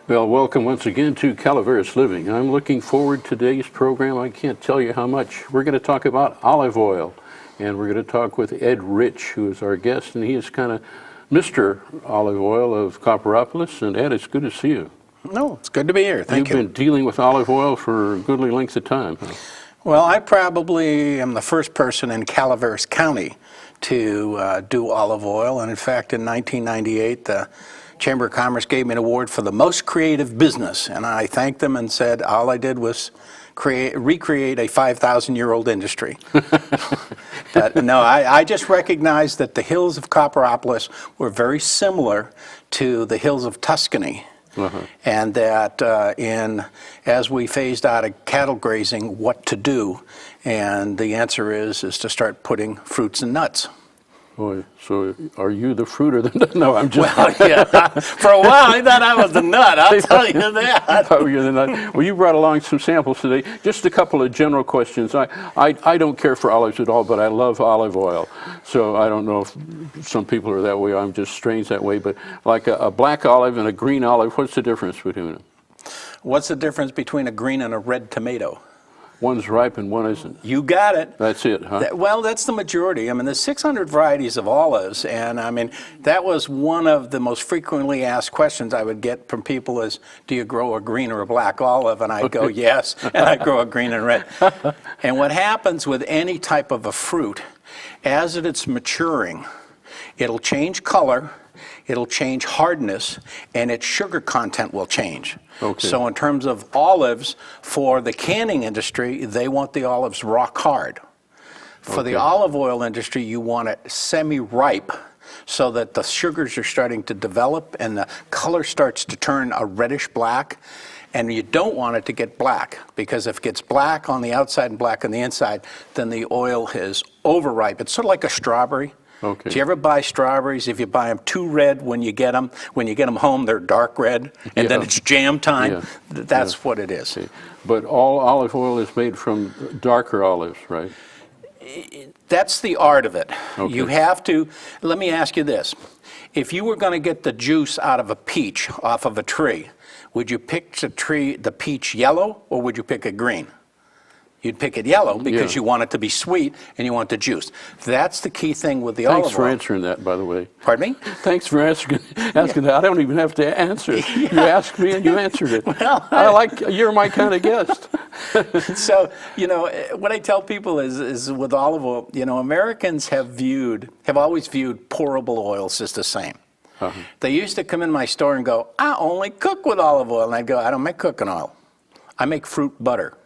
Well, welcome once again to Calaveras Living. I'm looking forward to today's program. I can't tell you how much. We're going to talk about olive oil, and we're going to talk with Ed Rich, who is our guest, and he is kind of Mr. Olive Oil of Copperopolis. And Ed, it's good to see you. No, it's good to be here. Thank you. You've been dealing with olive oil for a goodly length of time, huh? Well, I probably am the first person in Calaveras County to do olive oil, and in fact, in 1998, the Chamber of Commerce gave me an award for the most creative business, and I thanked them and said all I did was recreate a 5,000-year-old industry. But no, I just recognized that the hills of Copperopolis were very similar to the hills of Tuscany. And that as we phased out of cattle grazing, what to do, and the answer is to start putting fruits and nuts. Boy, so are you the fruit or the nut? No, I'm just... Well, yeah, for a while I thought I was the nut, I'll tell you that. Oh, you're the nut. Well, you brought along some samples today. Just a couple of general questions. I don't care for olives at all, but I love olive oil. So I don't know if some people are that way. I'm just strange that way. But like a black olive and a green olive, what's the difference between them? What's the difference between a green and a red tomato? One's ripe and one isn't. You got it. That's it, huh? Well, that's the majority. I mean, there's 600 varieties of olives, and I mean, that was one of the most frequently asked questions I would get from people is, do you grow a green or a black olive? And I'd go, yes, and I grow a green and red. And what happens with any type of a fruit, as it's maturing, it'll change color, it'll change hardness, and its sugar content will change. Okay. So in terms of olives, for the canning industry, they want the olives rock hard. For the olive oil industry, you want it semi-ripe so that the sugars are starting to develop and the color starts to turn a reddish black. And you don't want it to get black, because if it gets black on the outside and black on the inside, then the oil is overripe. It's sort of like a strawberry. Okay. Do you ever buy strawberries? If you buy them too red when you get them home, they're dark red, and then it's jam time. Yeah. That's what it is. Okay. But all olive oil is made from darker olives, right? That's the art of it. Okay. You have to, let me ask you this. If you were going to get the juice out of a peach off of a tree, would you pick the peach yellow, or would you pick it green? You'd pick it yellow because you want it to be sweet and you want the juice. That's the key thing with the olive oil. Thanks for answering that, by the way. Pardon me? Thanks for asking that. I don't even have to answer it. You asked me and you answered it. Well, you're my kind of guest. So, what I tell people is with olive oil, Americans have always viewed pourable oils as the same. They used to come in my store and go, I only cook with olive oil. And I'd go, I don't make cooking oil. I make fruit butter.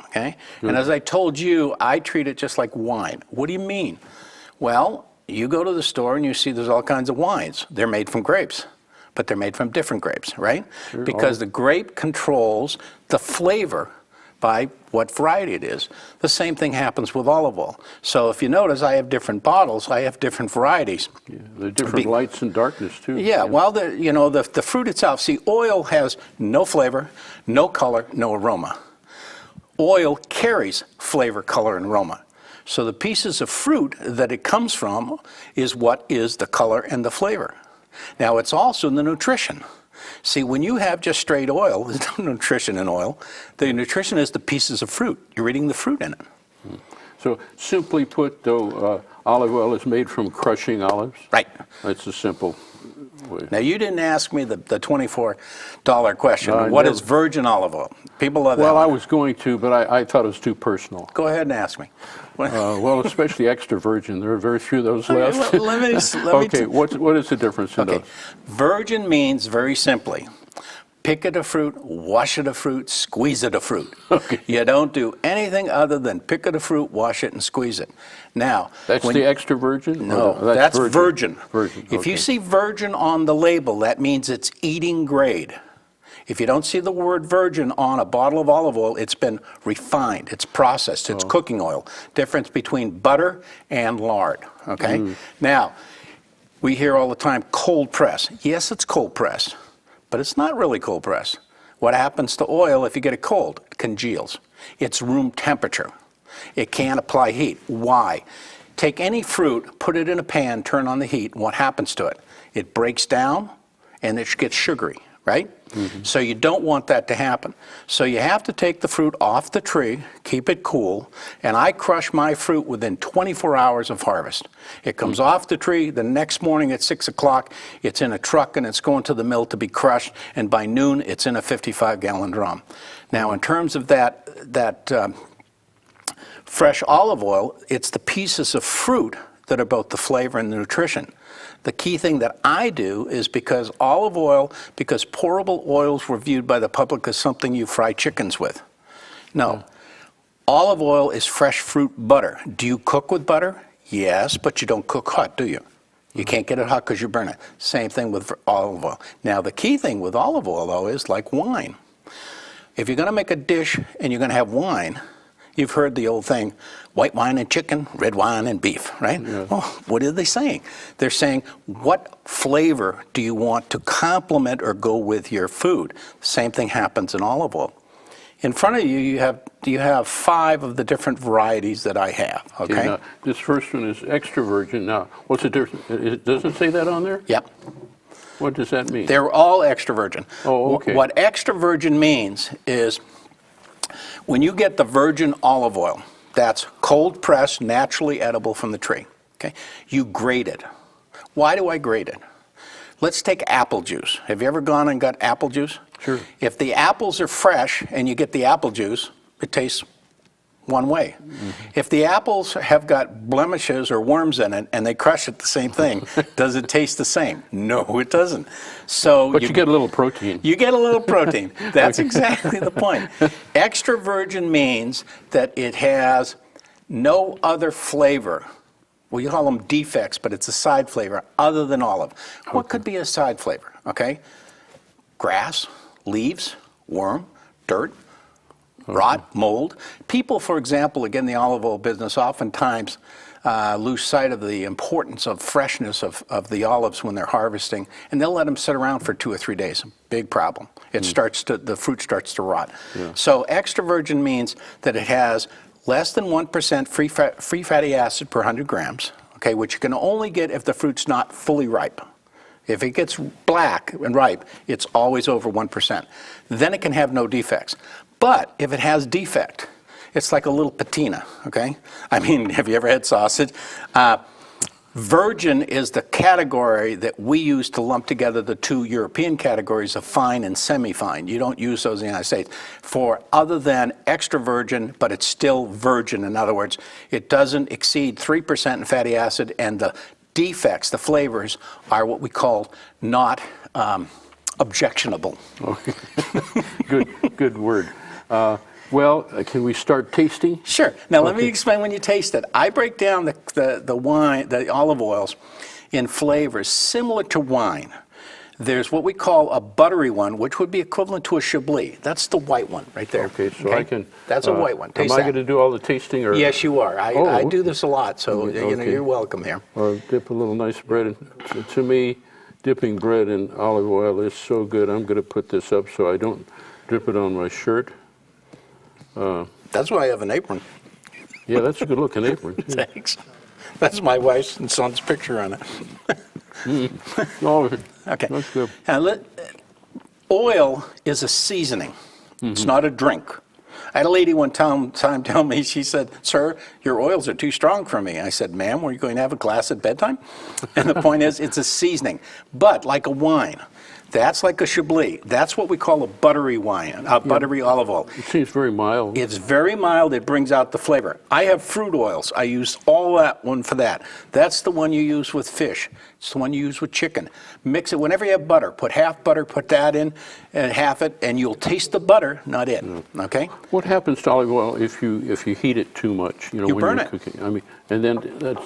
Okay? Good. And as I told you, I treat it just like wine. What do you mean? Well, you go to the store and you see there's all kinds of wines. They're made from grapes, but they're made from different grapes, right? Sure. Because the grape controls the flavor by what variety it is. The same thing happens with olive oil. So if you notice, I have different bottles, I have different varieties. Yeah, the different lights and darkness too. Yeah, well, the fruit itself, see, oil has no flavor, no color, no aroma. Oil carries flavor, color, and aroma. So the pieces of fruit that it comes from is what is the color and the flavor. Now, it's also the nutrition. See, when you have just straight oil, there's no nutrition in oil. The nutrition is the pieces of fruit. You're eating the fruit in it. So simply put, though, olive oil is made from crushing olives? Right. That's a simple way. Now, you didn't ask me the $24 question. What is virgin olive oil? People love that. Well, I was going to, but I thought it was too personal. Go ahead and ask me. Well, especially extra virgin. There are very few of those left. Okay, let me what is the difference in those? Virgin means, very simply, pick it a fruit, wash it a fruit, squeeze it a fruit. Okay. You don't do anything other than pick it a fruit, wash it, and squeeze it. Now, that's the extra virgin? No, that's virgin. Virgin. If you see virgin on the label, that means it's eating grade. If you don't see the word virgin on a bottle of olive oil, it's been refined, it's processed, it's cooking oil. Difference between butter and lard, okay? Now, we hear all the time cold press. Yes, it's cold pressed, but it's not really cold pressed. What happens to oil if you get it cold? It congeals. It's room temperature. It can't apply heat. Why? Take any fruit, put it in a pan, turn on the heat, and what happens to it? It breaks down and it gets sugary, right? So you don't want that to happen. So you have to take the fruit off the tree, keep it cool, and I crush my fruit within 24 hours of harvest. It comes off the tree, the next morning at 6 o'clock, it's in a truck and it's going to the mill to be crushed, and by noon it's in a 55-gallon drum. Now in terms of that fresh olive oil, it's the pieces of fruit that are both the flavor and the nutrition. The key thing that I do is because pourable oils were viewed by the public as something you fry chickens with. No, olive oil is fresh fruit butter. Do you cook with butter? Yes, but you don't cook hot, do you? You can't get it hot because you burn it. Same thing with olive oil. Now, the key thing with olive oil, though, is like wine. If you're going to make a dish and you're going to have wine, you've heard the old thing, white wine and chicken, red wine and beef, right? Yeah. Well, what are they saying? They're saying, what flavor do you want to complement or go with your food? Same thing happens in olive oil. In front of you, you have 5 of the different varieties that I have, okay? Now, this first one is extra virgin. Now, what's the difference? It doesn't say that on there? Yep. What does that mean? They're all extra virgin. Oh, okay. What extra virgin means is when you get the virgin olive oil, that's cold pressed, naturally edible from the tree, okay? You grate it. Why do I grate it? Let's take apple juice. Have you ever gone and got apple juice? Sure. If the apples are fresh and you get the apple juice, it tastes one way. If the apples have got blemishes or worms in it and they crush it the same thing, does it taste the same? No, it doesn't. So But you get a little protein. You get a little protein. That's exactly the point. Extra virgin means that it has no other flavor. Well, you call them defects, but it's a side flavor other than olive. What could be a side flavor, okay? Grass, leaves, worm, dirt, rot, mold. People, for example, again, the olive oil business oftentimes lose sight of the importance of freshness of the olives when they're harvesting, and they'll let them sit around for 2 or 3 days. Big problem. The fruit starts to rot. Yeah. So extra virgin means that it has less than 1% free fatty acid per 100 grams, okay, which you can only get if the fruit's not fully ripe. If it gets black and ripe, it's always over 1%. Then it can have no defects. But if it has defect, it's like a little patina, okay? I mean, have you ever had sausage? Virgin is the category that we use to lump together the 2 European categories of fine and semi-fine. You don't use those in the United States for other than extra virgin, but it's still virgin. In other words, it doesn't exceed 3% in fatty acid, and the defects, the flavors, are what we call not objectionable. Okay. Good word. Can we start tasting? Sure. Now let me explain when you taste it. I break down the wine, the olive oils, in flavors similar to wine. There's what we call a buttery one, which would be equivalent to a Chablis. That's the white one right there. Okay, so I can. That's a white one. Taste am I that. going to do all the tasting? Or? Yes, you are. I do this a lot, so Okay. you're welcome here. Or dip a little nice bread. To me, dipping bread in olive oil is so good. I'm going to put this up so I don't drip it on my shirt. That's why I have an apron. Yeah, that's a good looking apron. Too. Thanks. That's my wife's and son's picture on it. Oh, Okay. that's good. Oil is a seasoning. It's not a drink. I had a lady one time tell me, she said, "Sir, your oils are too strong for me." I said, "Ma'am, were you going to have a glass at bedtime?" And the point is, it's a seasoning. But like a wine, that's like a Chablis. That's what we call a buttery wine, a buttery olive oil. It seems very mild. It's very mild. It brings out the flavor. I have fruit oils. I use all that one for that. That's the one you use with fish. It's the one you use with chicken. Mix it whenever you have butter. Put half butter, put that in, and half it, and you'll taste the butter, not it. Okay? What happens to olive oil if you heat it too much? You when burn you're it. cooking. I mean, and then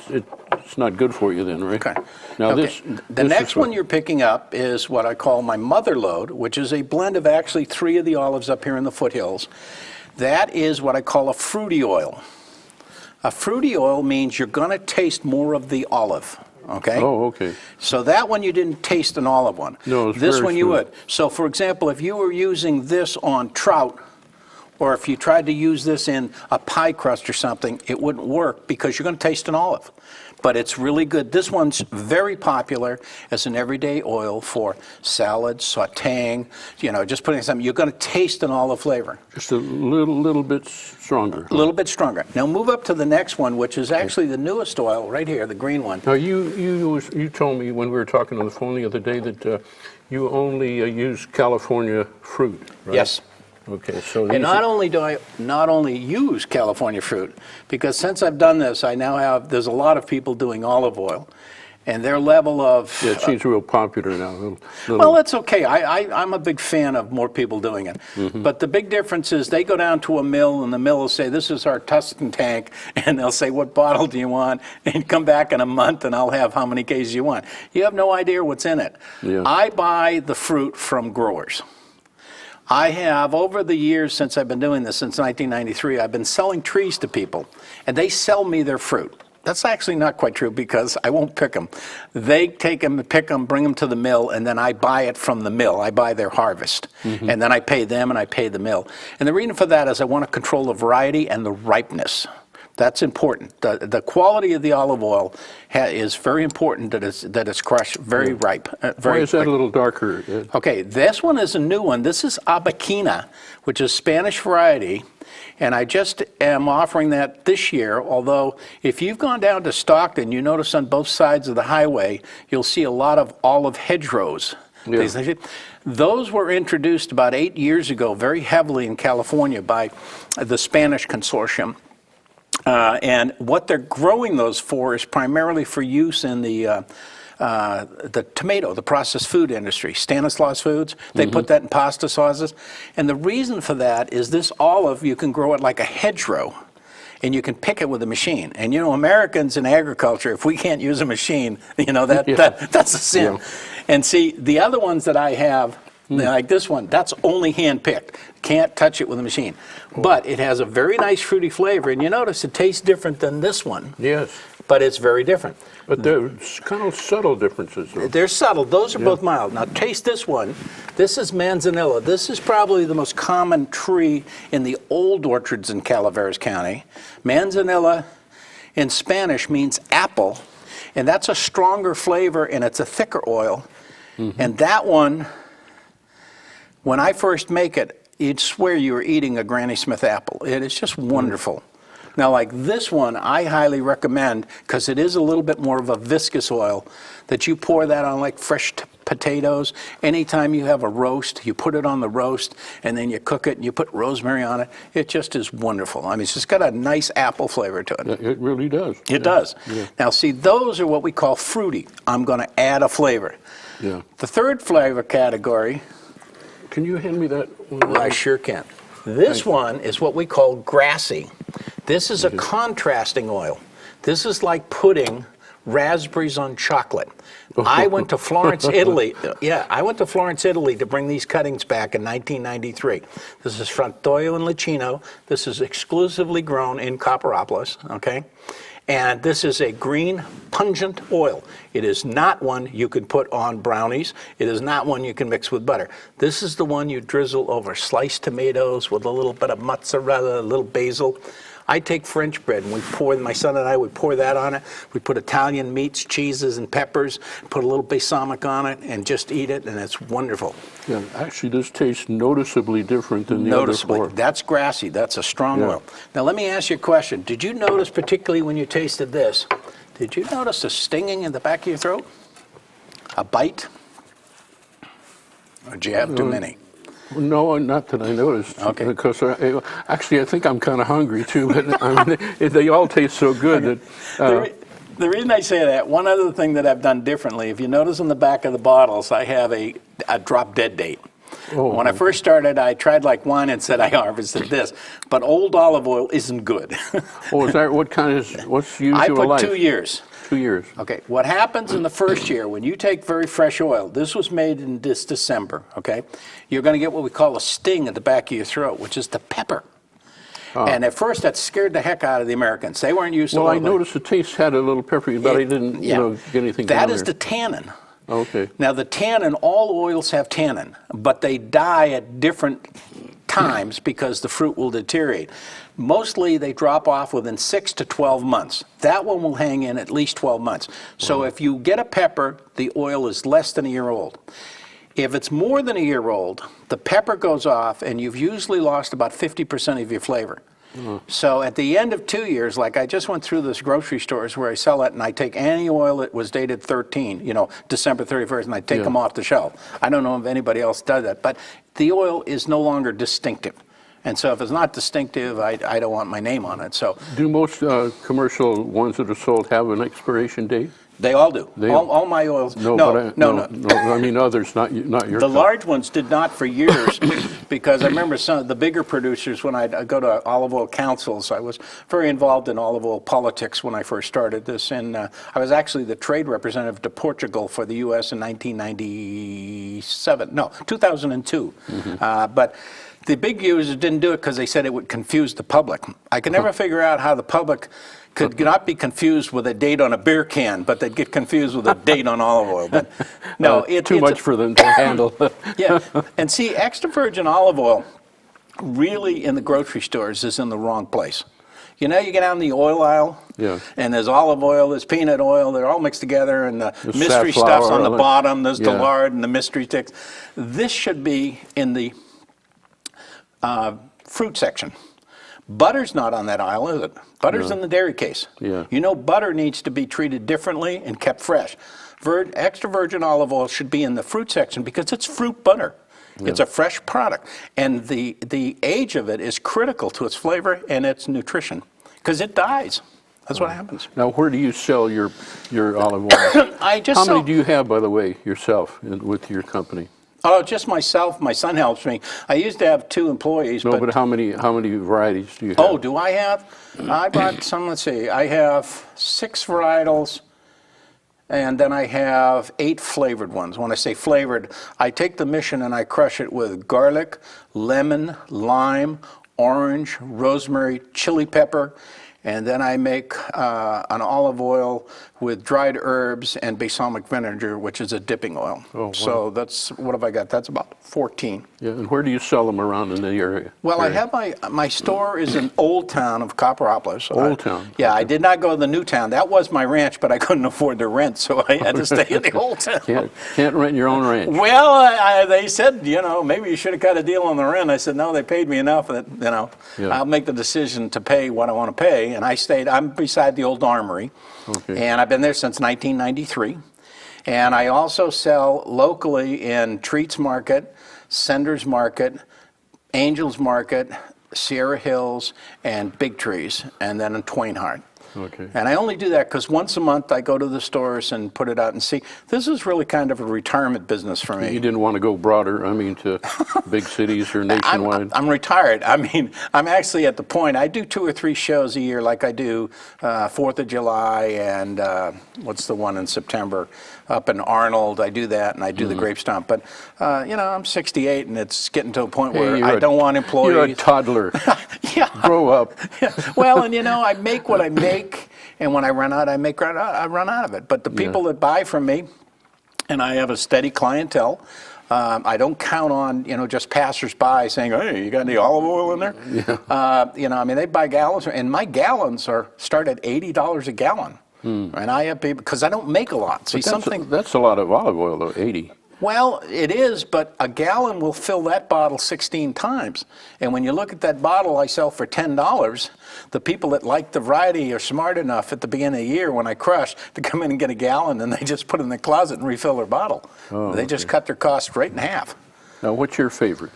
it's not good for you then, right? Okay. Now Okay. The next one you're picking up is what I call my mother load, which is a blend of actually 3 of the olives up here in the foothills. That is what I call a fruity oil. A fruity oil means you're going to taste more of the olive. Okay? Oh, okay. So that one you didn't taste an olive one. No, it's this very one you smooth. would. So for example, if you were using this on trout or if you tried to use this in a pie crust or something, it wouldn't work because you're going to taste an olive. But it's really good. This one's very popular as an everyday oil for salads, sautéing, just putting something. You're going to taste an olive flavor. Just a little bit stronger. A little bit stronger. Now move up to the next one, which is actually the newest oil right here, the green one. Now you told me when we were talking on the phone the other day that you only use California fruit, right? Yes. Okay, so And not only do I not only use California fruit, because since I've done this, I now have, there's a lot of people doing olive oil, and their level of... Yeah, it seems real popular now. Well, that's okay. I'm a big fan of more people doing it. Mm-hmm. But the big difference is they go down to a mill, and the mill will say, this is our Tuscan tank, and they'll say, what bottle do you want? And come back in a month, and I'll have how many cases you want. You have no idea what's in it. Yeah. I buy the fruit from growers. I have, over the years since I've been doing this, since 1993, I've been selling trees to people, and they sell me their fruit. That's actually not quite true because I won't pick them. They take them, pick them, bring them to the mill, and then I buy it from the mill. I buy their harvest. Mm-hmm. And then I pay them and I pay the mill. And the reason for that is I want to control the variety and the ripeness. That's important. The quality of the olive oil is very important that it's crushed very ripe. Why is that a little darker? Okay, this one is a new one. This is Abaquina, which is Spanish variety. And I just am offering that this year, although if you've gone down to Stockton, you notice on both sides of the highway, you'll see a lot of olive hedgerows. Yeah. Those were introduced about 8 years ago very heavily in California by the Spanish consortium. And what they're growing those for is primarily for use in the tomato, the processed food industry, Stanislaus Foods. They put that in pasta sauces. And the reason for that is this olive, you can grow it like a hedgerow, and you can pick it with a machine. And Americans in agriculture, if we can't use a machine, that's a sin. Yeah. And see, the other ones that I have, like this one, that's only hand-picked. Can't touch it with a machine. But it has a very nice fruity flavor, and you notice it tastes different than this one. Yes. But it's very different. But there's kind of subtle differences, though. They're subtle. Those are both mild. Now taste this one. This is manzanilla. This is probably the most common tree in the old orchards in Calaveras County. Manzanilla in Spanish means apple, and that's a stronger flavor, and it's a thicker oil. Mm-hmm. And that one, when I first make it, you'd swear you were eating a Granny Smith apple. It is just wonderful. Now, like this one, I highly recommend, because it is a little bit more of a viscous oil, that you pour that on like fresh potatoes. Anytime you have a roast, you put it on the roast, and then you cook it, and you put rosemary on it. It just is wonderful. I mean, it's just got a nice apple flavor to it. It really does. It does. Yeah. Now, see, those are what we call fruity. I'm going to add a flavor. Yeah. The third flavor category... Can you hand me that one? I sure can. This one is what we call grassy. This is a contrasting oil. This is like putting raspberries on chocolate. I went to Florence, Italy. Yeah, I went to Florence, Italy to bring these cuttings back in 1993. This is Frantoio and Licino. This is exclusively grown in Copperopolis, okay? And this is a green, pungent oil. It is not one you can put on brownies. It is not one you can mix with butter. This is the one you drizzle over sliced tomatoes with a little bit of mozzarella, a little basil. I take French bread, and my son and I would pour that on it. We put Italian meats, cheeses, and peppers, put a little balsamic on it, and just eat it, and it's wonderful. Yeah, actually, this tastes noticeably different than the other four. That's grassy. That's a strong oil. Now, let me ask you a question. Did you notice, particularly when you tasted this, did you notice a stinging in the back of your throat? A bite? Or did you have too many? No, not that I noticed. Okay. Because actually, I think I'm kind of hungry too. But I mean, they all taste so good that. The reason I say that, one other thing that I've done differently, if you notice on the back of the bottles, I have a drop dead date. Oh, when I first started, I tried like wine and said I harvested this, but old olive oil isn't good. Oh, is that what's usual I put life? 2 years. 2 years. Okay, what happens in the first year, when you take very fresh oil, this was made in this December, okay? You're going to get what we call a sting at the back of your throat, which is the pepper. Oh. And at first, that scared the heck out of the Americans. They weren't used to it. Well, I noticed the taste had a little peppery, but I didn't get anything That down is there. the tannin. Okay. Now, the tannin, all oils have tannin, but they die at different times because the fruit will deteriorate. Mostly they drop off within 6 to 12 months. That one will hang in at least 12 months. So if you get a pepper, the oil is less than a year old. If it's more than a year old, the pepper goes off and you've usually lost about 50% of your flavor. So at the end of 2 years, like I just went through this grocery stores where I sell it, and I take any oil that was dated 13, December 31st, and I take them off the shelf. I don't know if anybody else does that, but the oil is no longer distinctive. And so if it's not distinctive, I don't want my name on it. So Do most commercial ones that are sold have an expiration date? they all do. All my oils. No. I mean others, not your The company. large ones did not for years because I remember some of the bigger producers, when I'd go to olive oil councils, I was very involved in olive oil politics when I first started this. And I was actually the trade representative to Portugal for the U.S. in 2002. But the big users didn't do it because they said it would confuse the public. I could never figure out how the public could not be confused with a date on a beer can, but they'd get confused with a date on olive oil. But no, Too much for them to handle. yeah, and see, extra virgin olive oil really in the grocery stores is in the wrong place. You get down the oil aisle, and there's olive oil, there's peanut oil, they're all mixed together, and the mystery stuff's on the bottom, there's the lard and the mystery sticks. This should be in the fruit section. Butter's not on that aisle, is it? Butter's in the dairy case. Yeah. Butter needs to be treated differently and kept fresh. Extra virgin olive oil should be in the fruit section because it's fruit butter. It's a fresh product. And the age of it is critical to its flavor and its nutrition because it dies. That's what happens. Now, where do you sell your olive oil? How many do you have, by the way, yourself with your company? Oh, just myself. My son helps me. I used to have 2 employees. No, but how many varieties do you have? Oh, do I have? I bought some, let's see. I have 6 varietals, and then I have 8 flavored ones. When I say flavored, I take the mission and I crush it with garlic, lemon, lime, orange, rosemary, chili pepper, and then I make an olive oil with dried herbs and balsamic vinegar, which is a dipping oil. Oh, wow. So that's, what have I got? That's about 14. Yeah, and where do you sell them around in the area? Well, I have my store is in Old Town of Copperopolis. Old Town. Yeah, I did not go to the New Town. That was my ranch, but I couldn't afford the rent, so I had to stay in the Old Town. Can't rent your own ranch. Well, they said, maybe you should have got a deal on the rent. I said, no, they paid me enough that, I'll make the decision to pay what I want to pay. And I'm beside the old armory. Okay. And I've been there since 1993. And I also sell locally in Treats Market, Senders Market, Angels Market, Sierra Hills, and Big Trees, and then in Twain Harte. Okay. And I only do that because once a month I go to the stores and put it out and see. This is really kind of a retirement business for me. You didn't want to go broader, to big cities or nationwide? I'm retired. I'm actually at the point, I do 2 or 3 shows a year, like I do 4th of July and what's the one in September? Up in Arnold, I do that, and I do the Grape Stomp. But, I'm 68, and it's getting to a point where I don't want employees. You're a toddler. Yeah. Grow up. Yeah. Well, and I make what I make, and when I run out, I run out of it. But the people that buy from me, and I have a steady clientele, I don't count on, just passers-by saying, hey, you got any olive oil in there? Yeah. They buy gallons, and my gallons start at $80 a gallon. And I have people, because I don't make a lot. See, that's a lot of olive oil, though, 80. Well, it is, but a gallon will fill that bottle 16 times. And when you look at that bottle I sell for $10, the people that like the variety are smart enough at the beginning of the year when I crush to come in and get a gallon, and they just put it in the closet and refill their bottle. They just cut their costs right in half. Now, what's your favorite?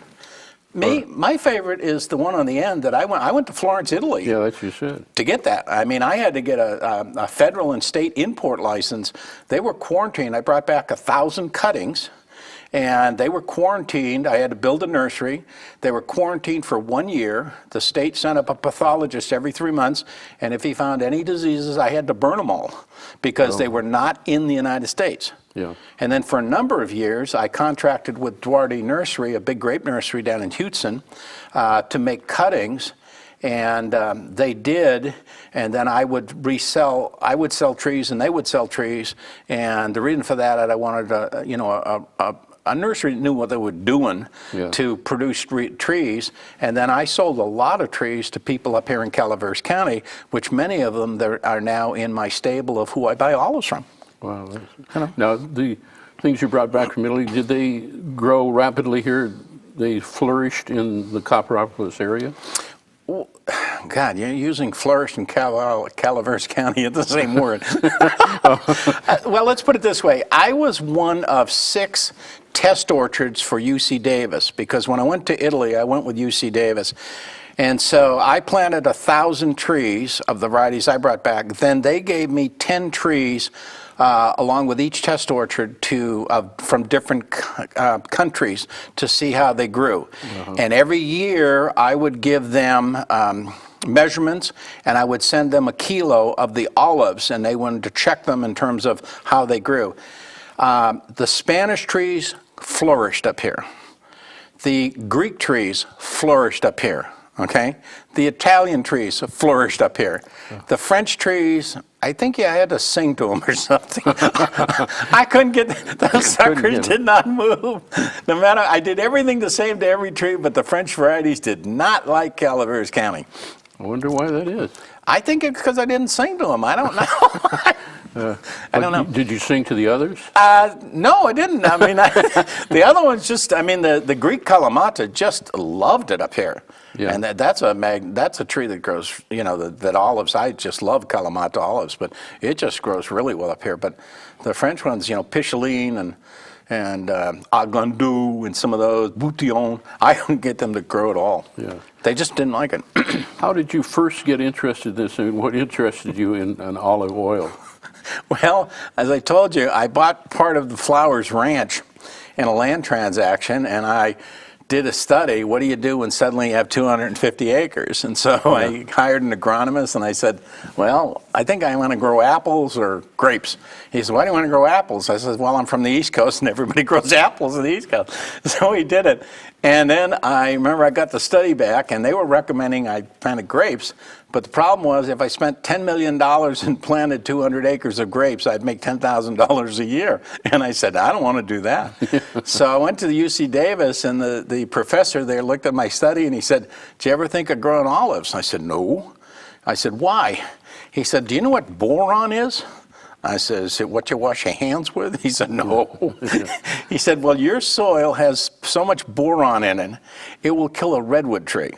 My favorite is the one on the end that I went to Florence, Italy. Yeah, that's what you said. To get that. I had to get a federal and state import license. They were quarantined. I brought back 1,000 cuttings, and they were quarantined. I had to build a nursery. They were quarantined for 1 year. The state sent up a pathologist every 3 months, and if he found any diseases, I had to burn them all because they were not in the United States. Yeah. And then for a number of years, I contracted with Duarte Nursery, a big grape nursery down in Houston, to make cuttings. And they did, and then I would sell trees, and they would sell trees. And the reason for that, I wanted a a nursery knew what they were doing Yeah. to produce trees, and then I sold a lot of trees to people up here in Calaveras County, which many of them there are now in my stable of who I buy olives from. Wow. Now, the things you brought back from Italy, did they grow rapidly here? They flourished in the Copperopolis area? God, you're using flourish and Calaveras County at the same word. Well, let's put it this way. I was one of 6 test orchards for UC Davis, because when I went to Italy, I went with UC Davis. And so I planted 1,000 trees of the varieties I brought back. Then they gave me 10 trees along with each test orchard from different countries to see how they grew. And every year I would give them measurements, and I would send them a kilo of the olives, and they wanted to check them in terms of how they grew. The Spanish trees flourished up here. The Greek trees flourished up here. Okay, the Italian trees flourished up here. The French trees, I think I had to sing to them or something. I couldn't get those suckers did not move. No matter, I did everything the same to every tree, but the French varieties did not like Calaveras County. I wonder why that is. I think it's because I didn't sing to them. I don't know. I don't know. Did you sing to the others? No, I didn't. I mean, the other ones just, I mean, the Greek Kalamata just loved it up here. Yeah. And that's a tree that grows, you know, that olives, I just love Kalamata olives, but it just grows really well up here. But the French ones, you know, Picheline and Agandou and some of those, Boutillon, I couldn't get them to grow at all. Yeah. They just didn't like it. How did you first get interested in this, and what interested you in olive oil? Well, as I told you, I bought part of the Flowers Ranch in a land transaction, and I did a study, what do you do when suddenly you have 250 acres? And so I hired an agronomist, and I said, well, I think I want to grow apples or grapes. He said, why do you want to grow apples? I said, well, I'm from the East Coast, and everybody grows apples on the East Coast. So he did it. And then I remember I got the study back, and they were recommending I planted grapes. But the problem was, if I spent $10 million and planted 200 acres of grapes, I'd make $10,000 a year. And I said, I don't want to do that. So I went to the UC Davis, and the professor there looked at my study, and he said, do you ever think of growing olives? I said, no. I said, why? He said, do you know what boron is? I said, is it what you wash your hands with? He said, no. He said, well, your soil has so much boron in it, it will kill a redwood tree.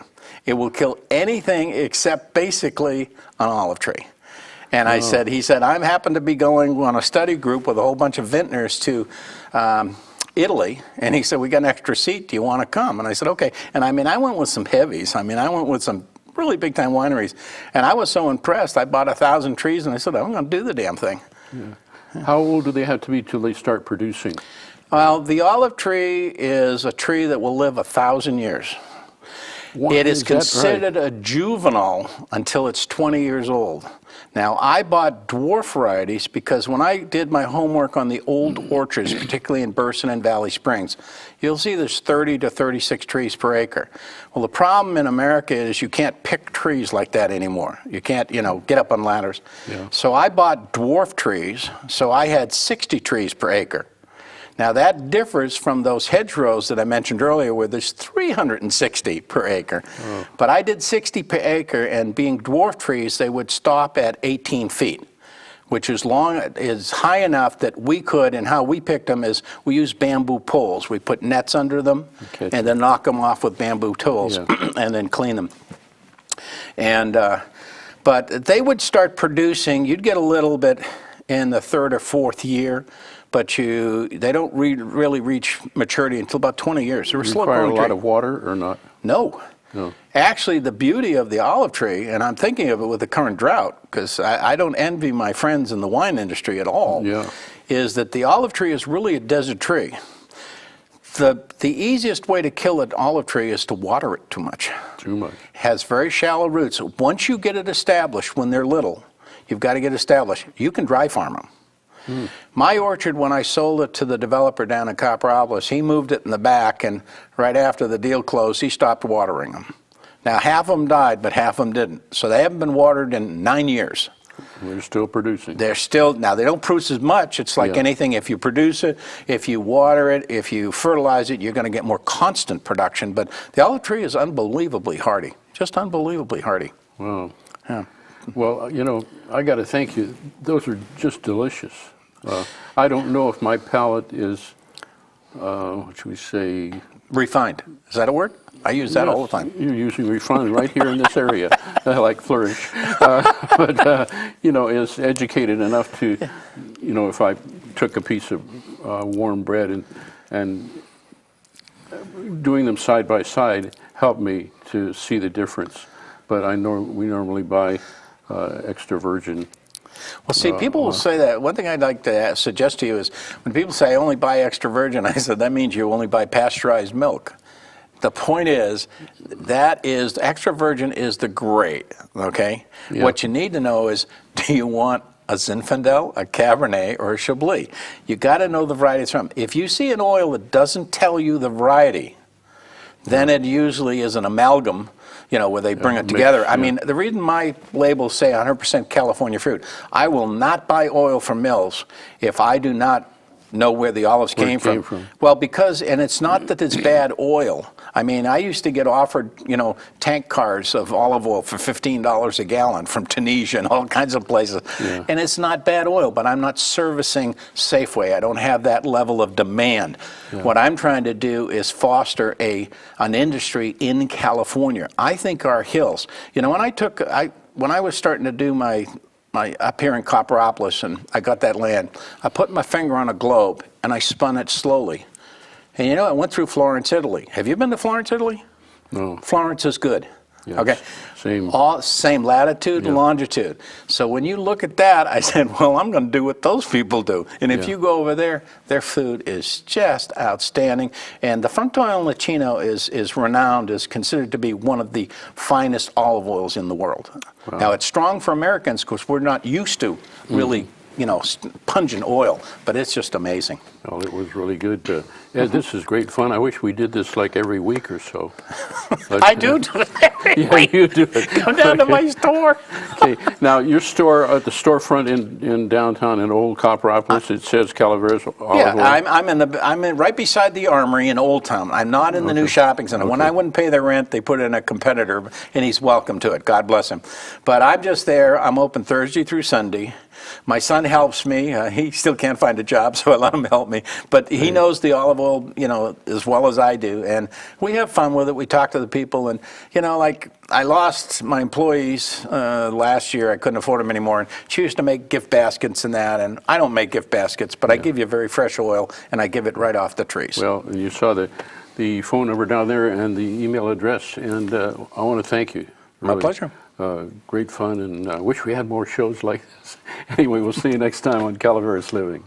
It will kill anything except basically an olive tree. And I said, he said, I happen to be going on a study group with a whole bunch of vintners to Italy. And he said, we got an extra seat. Do you want to come? And I said, okay. And I mean, I went with some heavies. I mean, I went with some really big time wineries. And I was so impressed. I bought 1,000 trees, and I said, I'm going to do the damn thing. Yeah. How old do they have to be till they start producing? Well, the olive tree is a tree that will live 1,000 years. It is considered a juvenile until it's 20 years old. Now, I bought dwarf varieties because when I did my homework on the old orchards, particularly in Burson and Valley Springs, you'll see there's 30 to 36 trees per acre. Well, the problem in America is you can't pick trees like that anymore. You can't, you know, get up on ladders. Yeah. So I bought dwarf trees, so I had 60 trees per acre. Now that differs from those hedgerows that I mentioned earlier where there's 360 per acre. Oh. But I did 60 per acre, and being dwarf trees, they would stop at 18 feet, which is high enough that we could, and how we picked them is we used bamboo poles. We put nets under them and then knock them off with bamboo tools and then clean them. And but they would start producing, you'd get a little bit in the 3rd or 4th year, but they don't really reach maturity until about 20 years. They're require a lot of water or not? No. No. Actually, the beauty of the olive tree, and I'm thinking of it with the current drought, because I don't envy my friends in the wine industry at all, is that the olive tree is really a desert tree. The easiest way to kill an olive tree is to water it too much. Too much. It has very shallow roots. Once you get it established when they're little, you've got to get established. You can dry farm them. My orchard, when I sold it to the developer down in Copperopolis, he moved it in the back, and right after the deal closed, he stopped watering them. Now, half of them died, but half of them didn't. So they haven't been watered in 9 years. We're still producing. They're still, now they don't produce as much. It's like Yeah. anything. If you produce it, if you water it, if you fertilize it, you're going to get more constant production. But the olive tree is unbelievably hardy, just unbelievably hardy. Wow. Yeah. Well, I got to thank you. Those are just delicious. I don't know if my palate is, what should we say? Refined. Is that a word? I use that all the time. You're using refined right here in this area. I like flourish. But is educated enough to, if I took a piece of warm bread and doing them side by side helped me to see the difference. But we normally buy extra virgin. Well, see, people will say that. One thing I'd like to suggest to you is when people say, I only buy extra virgin, I said, that means you only buy pasteurized milk. The point is, extra virgin is the great, okay? Yeah. What you need to know is, do you want a Zinfandel, a Cabernet, or a Chablis? You got to know the variety it's from. If you see an oil that doesn't tell you the variety, then it usually is an amalgam, where they bring it together. Mix, I mean, the reason my labels say 100% California fruit, I will not buy oil from mills if I do not know where the olives came from. Well, because, and it's not that it's bad oil. I mean, I used to get offered, tank cars of olive oil for $15 a gallon from Tunisia and all kinds of places. Yeah. And it's not bad oil, but I'm not servicing Safeway. I don't have that level of demand. Yeah. What I'm trying to do is foster an industry in California. I think our hills, when I was starting to do my up here in Copperopolis, and I got that land, I put my finger on a globe and I spun it slowly. And it went through Florence, Italy. Have you been to Florence, Italy? No. Florence is good. Yes. Okay. Same latitude and longitude. So when you look at that, I said, well, I'm going to do what those people do. And if you go over there, their food is just outstanding. And the Frontoio Licino is renowned, is considered to be one of the finest olive oils in the world. Wow. Now, it's strong for Americans because we're not used to really pungent oil, but it's just amazing. Well, it was really good. Ed, this is great fun. I wish we did this like every week or so. But, I do it every week. You do it. Come down to my store. Okay. Now, your store at the storefront in downtown in Old Copperopolis, it says Calaveras olive oil. I'm right beside the Armory in Old Town. I'm not in the new shopping center. Okay. When I wouldn't pay their rent, they put in a competitor, and he's welcome to it. God bless him. But I'm just there. I'm open Thursday through Sunday. My son helps me. He still can't find a job, so I let him help me. But he knows the olive oil, as well as I do. And we have fun with it. We talk to the people. And, like I lost my employees last year. I couldn't afford them anymore. And she used to make gift baskets and that. And I don't make gift baskets, but I give you very fresh oil, and I give it right off the trees. Well, you saw the phone number down there and the email address. And I want to thank you. Really. My pleasure. Great fun, and I wish we had more shows like this. Anyway, we'll see you next time on Calaveras Living.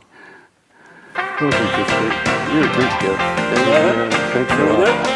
You're a great guest. Thanks a lot.